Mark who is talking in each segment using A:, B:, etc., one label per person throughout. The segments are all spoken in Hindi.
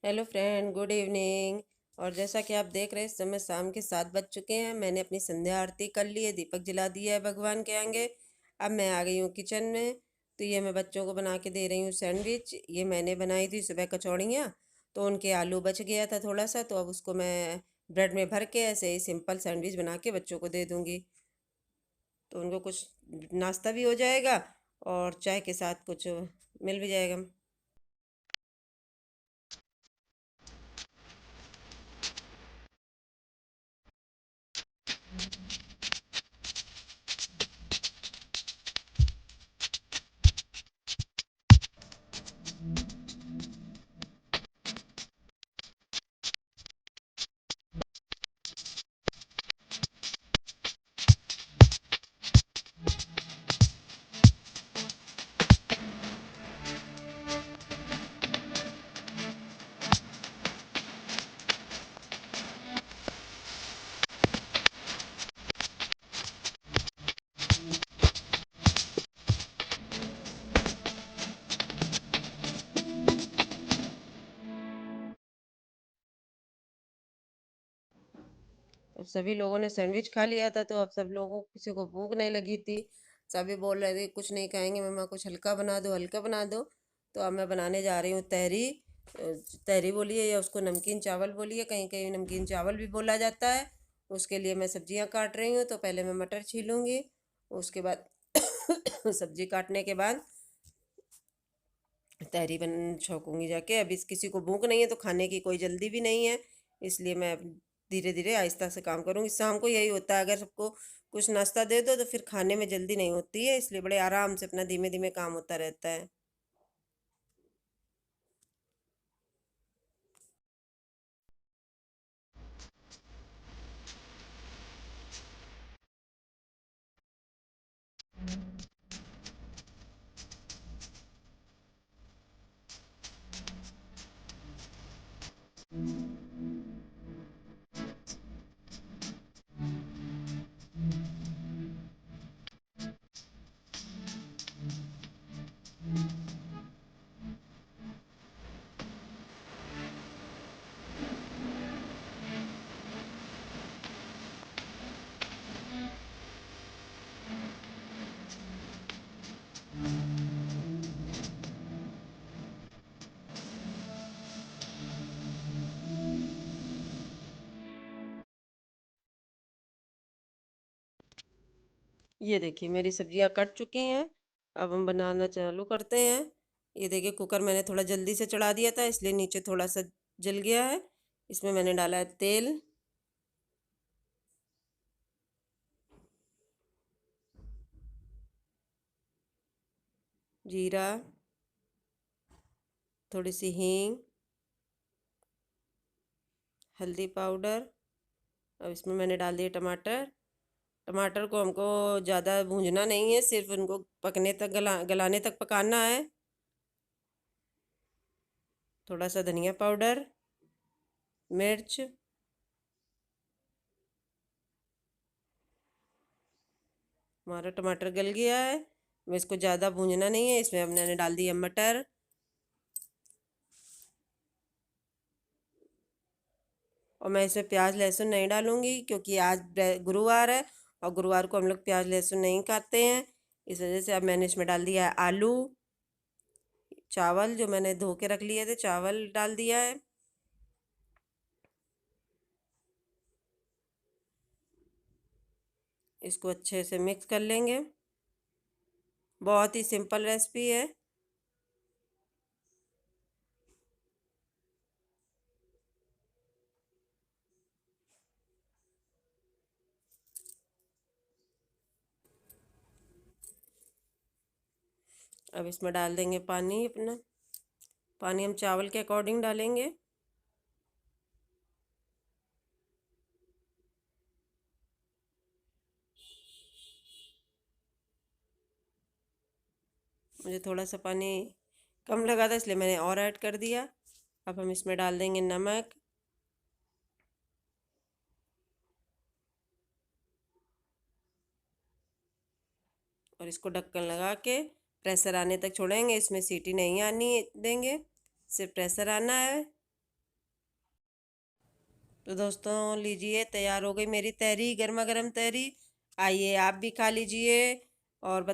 A: Hello friend, good evening. और जैसा कि आप देख रहे हैं, इस समय शाम के 7 बज चुके हैं। मैंने अपनी संध्या आरती कर ली है, दीपक जला दिया है भगवान के आगे। अब मैं आ गई हूँ किचन में। तो ये मैं बच्चों को बना के दे रही हूँ सैंडविच। ये मैंने बनाई थी सुबह कचौड़ियाँ, तो उनके आलू बच गया था थोड़ा सा, तो अब उसको मैं ब्रेड में भर के ऐसे ही सिंपल सैंडविच बना के बच्चों को दे दूँगी। तो उनको कुछ नाश्ता भी हो जाएगा और चाय के साथ कुछ मिल भी जाएगा। अब सभी लोगों ने सैंडविच खा लिया था, तो अब सब लोगों को किसी को भूख नहीं लगी थी। सभी बोल रहे थे कुछ नहीं खाएंगे मम्मा, कुछ हल्का बना दो, हल्का बना दो। तो अब मैं बनाने जा रही हूँ तहरी। तहरी बोलिए या उसको नमकीन चावल बोलिए, कहीं कहीं नमकीन चावल भी बोला जाता है। उसके लिए मैं सब्जियां काट रही हूँ। तो पहले मैं मटर छीलूँगी, उसके बाद सब्जी काटने के बाद तहरी बन छौंकूंगी जाके। अभी किसी को भूख नहीं है, तो खाने की कोई जल्दी भी नहीं है, इसलिए मैं धीरे धीरे आहिस्ता से काम करूँगी। शाम को यही होता है, अगर सबको कुछ नाश्ता दे दो तो फिर खाने में जल्दी नहीं होती है, इसलिए बड़े आराम से अपना धीमे धीमे काम होता रहता है। ये देखिए मेरी सब्जियां कट चुकी हैं। अब हम बनाना चालू करते हैं। ये देखिए कुकर मैंने थोड़ा जल्दी से चढ़ा दिया था, इसलिए नीचे थोड़ा सा जल गया है। इसमें मैंने डाला है तेल, जीरा, थोड़ी सी हींग, हल्दी पाउडर। अब इसमें मैंने डाल दिए टमाटर। टमाटर को हमको ज़्यादा भूंजना नहीं है, सिर्फ उनको पकने तक गलाने तक पकाना है। थोड़ा सा धनिया पाउडर, मिर्च, हमारा टमाटर गल गया है। मैं इसको ज़्यादा भूंजना नहीं है। इसमें अब मैंने डाल दिया मटर, और मैं इसमें प्याज लहसुन नहीं डालूंगी, क्योंकि आज गुरुवार है और गुरुवार को हम लोग प्याज लहसुन नहीं खाते हैं। इस वजह से अब मैंने इसमें डाल दिया है आलू। चावल जो मैंने धो के रख लिए थे, चावल डाल दिया है। इसको अच्छे से मिक्स कर लेंगे। बहुत ही सिंपल रेसिपी है। अब इसमें डाल देंगे पानी अपना। पानी हम चावल के अकॉर्डिंग डालेंगे। मुझे थोड़ा सा पानी कम लगा था, इसलिए मैंने और ऐड कर दिया। अब हम इसमें डाल देंगे नमक, और इसको ढक्कन लगा के प्रेशर आने तक छोड़ेंगे। इसमें सीटी नहीं आनी देंगे, सिर्फ प्रेशर आना है। तो दोस्तों लीजिए, तैयार हो गई मेरी तहरी, गर्मा गर्म तहरी। आइए आप भी खा लीजिए। और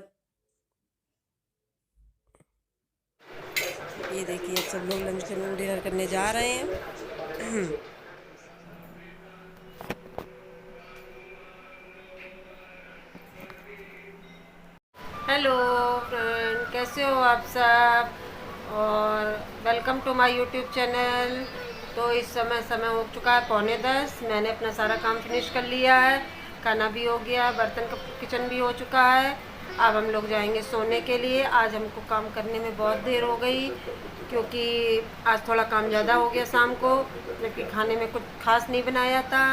A: ये देखिए, अब सब लोग लंच डिनर करने जा रहे हैं। हेलो फ्रेंड, कैसे हो आप सब? और welcome to my YouTube channel. तो इस समय हो चुका है 9:45। मैंने अपना सारा काम फिनिश कर लिया है, खाना भी हो गया, बर्तन का किचन भी हो चुका है। अब हम लोग जाएंगे सोने के लिए। आज हमको काम करने में बहुत देर हो गई, क्योंकि आज थोड़ा काम ज़्यादा हो गया शाम को, जबकि खाने में कुछ खास नहीं बनाया था,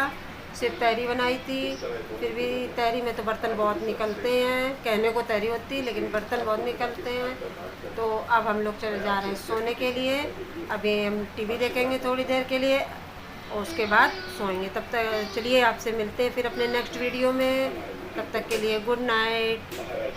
A: सिर्फ तहरी बनाई थी। फिर भी तहरी में तो बर्तन बहुत निकलते हैं, कहने को तहरी होती है लेकिन बर्तन बहुत निकलते हैं। तो अब हम लोग चले जा रहे हैं सोने के लिए। अभी हम टीवी देखेंगे थोड़ी देर के लिए और उसके बाद सोएंगे। तब तक चलिए आपसे मिलते हैं फिर अपने नेक्स्ट वीडियो में। तब तक के लिए गुड नाइट।